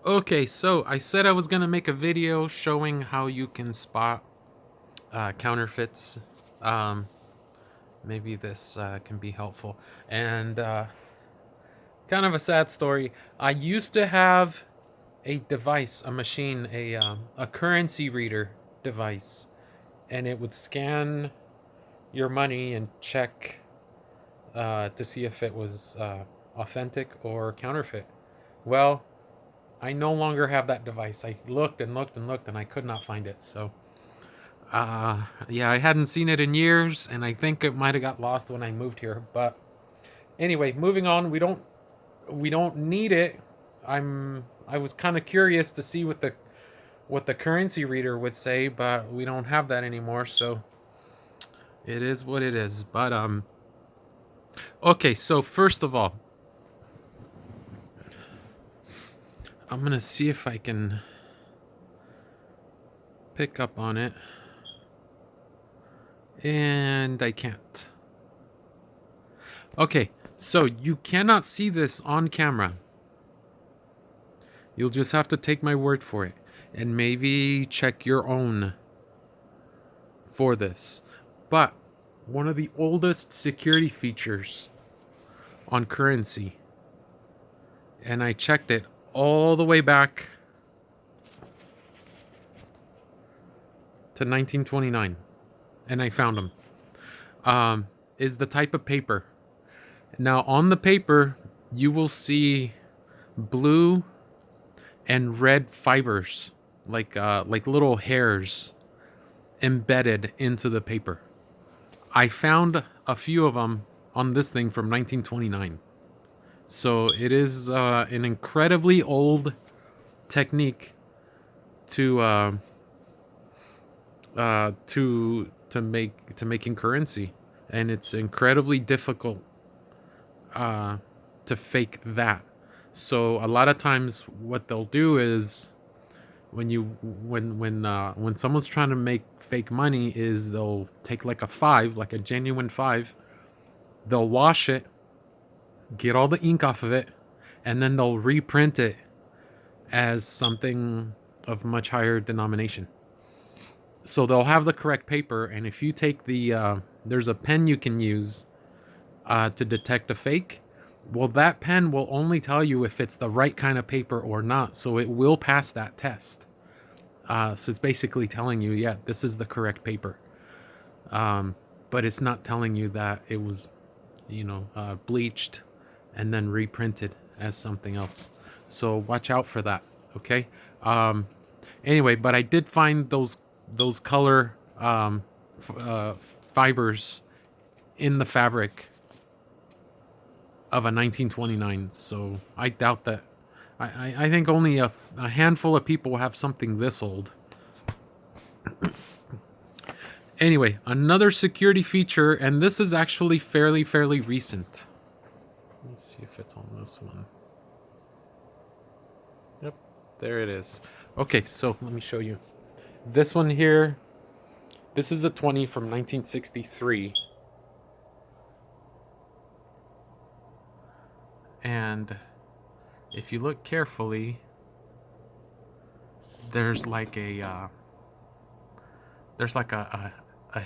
Okay, so I said I was gonna make a video showing how you can spot counterfeits. Um, Maybe this can be helpful. And kind of a sad story. I used to have a device, a machine, a currency reader device, and it would scan your money and check to see if it was authentic or counterfeit. Well, I no longer have that device. I looked and looked and looked, and I could not find it. So yeah, I hadn't seen it in years, and I think it might have got lost when I moved here. But anyway, moving on. We don't need it. I was kind of curious to see what the currency reader would say, but we don't have that anymore. So it is what it is. But okay. So first of all, I'm gonna see if I can pick up on it, and I can't. Okay, so you cannot see this on camera. You'll just have to take my word for it and maybe check your own for this. But one of the oldest security features on currency, and I checked it all the way back to 1929, and I found them, is the type of paper. Now, on the paper, you will see blue and red fibers, like little hairs embedded into the paper. I found a few of them on this thing from 1929. So it is an incredibly old technique to making currency, and it's incredibly difficult to fake that. So a lot of times, what they'll do is when someone's trying to make fake money, is they'll take like a five, like a genuine five, they'll wash it, get all the ink off of it, and then they'll reprint it as something of much higher denomination. So they'll have the correct paper, and if you take there's a pen you can use to detect a fake. Well, that pen will only tell you if it's the right kind of paper or not, so it will pass that test. So it's basically telling you, yeah, this is the correct paper, but it's not telling you that it was, bleached and then reprinted as something else. So watch out for that. Okay. Anyway, but I did find those color fibers in the fabric of a 1929. So I doubt that. I think only a handful of people have something this old. Anyway, another security feature, and this is actually fairly recent. Let's see if it's on this one. Yep, there it is. Okay, so let me show you. This one here, this is a 20 from 1963. And if you look carefully, there's like a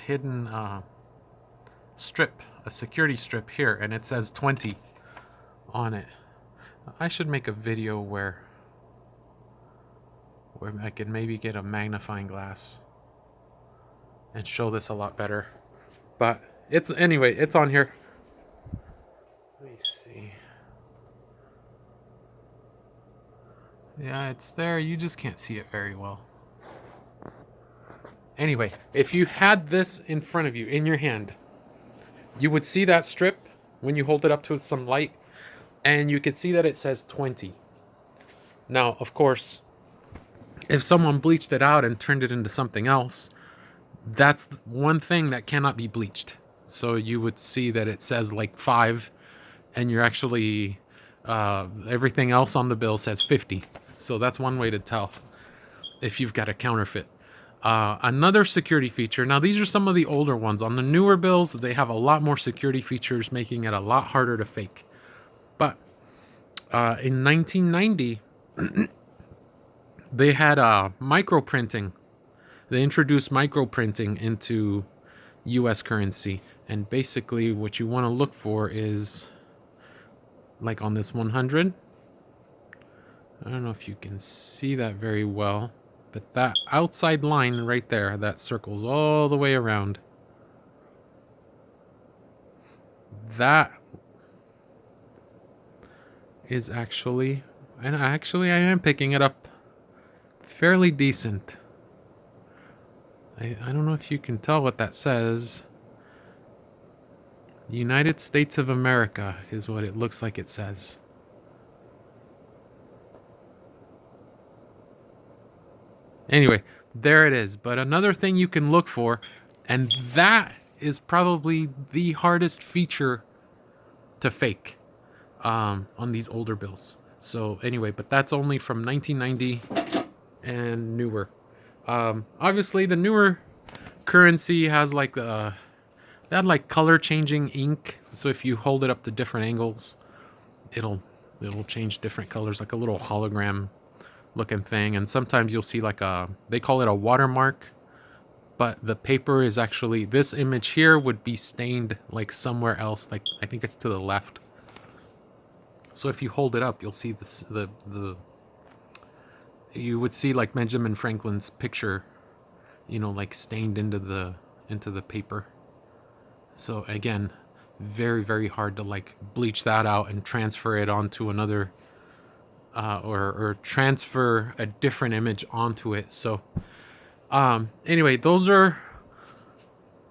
hidden strip, a security strip here, and it says 20 on it. I should make a video where I could maybe get a magnifying glass and show this a lot better. But it's on here. Let me see. Yeah, it's there. You just can't see it very well. Anyway, if you had this in front of you, in your hand, you would see that strip when you hold it up to some light, and you could see that it says 20. Now, of course, if someone bleached it out and turned it into something else, that's one thing that cannot be bleached. So you would see that it says like 5, and you're actually, everything else on the bill says 50. So that's one way to tell if you've got a counterfeit. Another security feature. Now, these are some of the older ones. On the newer bills, they have a lot more security features, making it a lot harder to fake. But in 1990, they had micro printing. They introduced micro printing into US currency. And basically what you want to look for is, like on this 100, I don't know if you can see that very well, but that outside line right there that circles all the way around, that is actually, and actually I am picking it up fairly decent. I don't know if you can tell what that says. United States of America is what it looks like it says. Anyway, there it is. But another thing you can look for, and that is probably the hardest feature to fake on these older bills. So anyway, but that's only from 1990 and newer. Obviously, the newer currency has like they had like color changing ink. So if you hold it up to different angles, it'll change different colors, like a little hologram looking thing. And sometimes you'll see like they call it a watermark, but the paper is actually, this image here would be stained like somewhere else, like I think it's to the left. So if you hold it up, you'll see this, you would see like Benjamin Franklin's picture, you know, like stained into the paper. So again, very, very hard to like bleach that out and transfer it onto another or transfer a different image onto it. So anyway, those are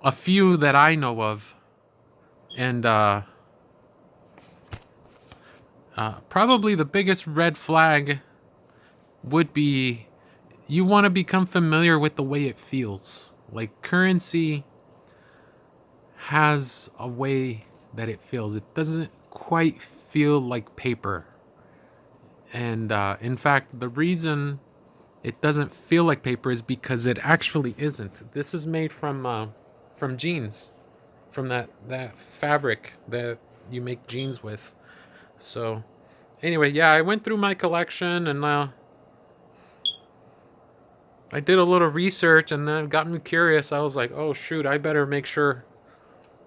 a few that I know of. And probably the biggest red flag would be you want to become familiar with the way it feels. Like currency has a way that it feels. It doesn't quite feel like paper. And in fact, the reason it doesn't feel like paper is because it actually isn't. This is made from jeans, from that fabric that you make jeans with. So anyway, yeah, I went through my collection and I did a little research, and then it got me curious. I was like, oh shoot, I better make sure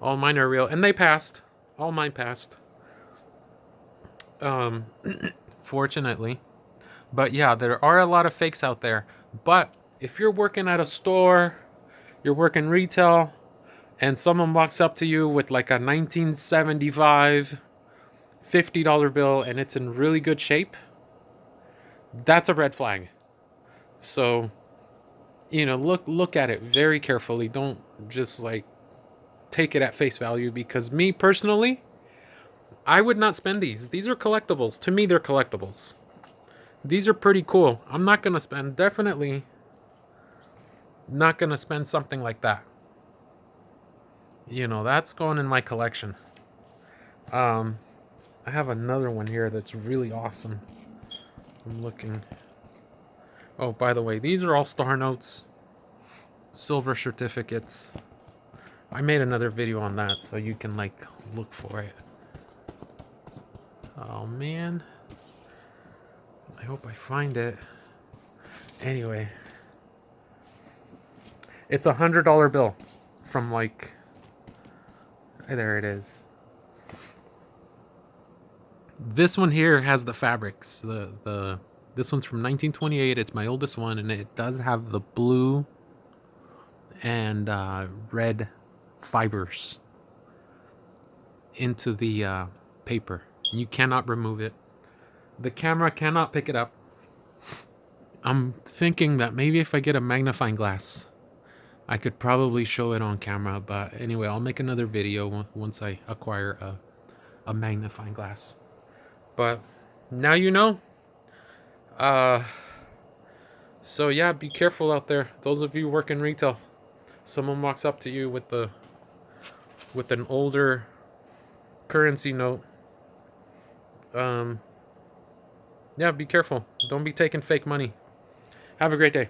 all mine are real. And they passed. All mine passed. Fortunately. But yeah, there are a lot of fakes out there. But if you're working at a store, you're working retail, and someone walks up to you with like a 1975 $50 bill and it's in really good shape, that's a red flag. So, you know, look at it very carefully. Don't just like take it at face value, because me personally, I would not spend these. These are collectibles. To me, they're collectibles. These are pretty cool. I'm not going to spend, definitely not going to spend something like that. You know, that's going in my collection. I have another one here that's really awesome. I'm looking. Oh, by the way, these are all Star Notes, silver certificates. I made another video on that, so you can like look for it. Oh man, I hope I find it. Anyway, it's $100 bill from like, there it is. This one here has the fabrics. This one's from 1928. It's my oldest one, and it does have the blue and red fibers into the paper. You cannot remove it. The camera cannot pick it up. I'm thinking that maybe if I get a magnifying glass, I could probably show it on camera. But anyway, I'll make another video once I acquire a magnifying glass. But now you know. So yeah, be careful out there. Those of you who work in retail, someone walks up to you with an older currency note. Yeah, be careful. Don't be taking fake money. Have a great day.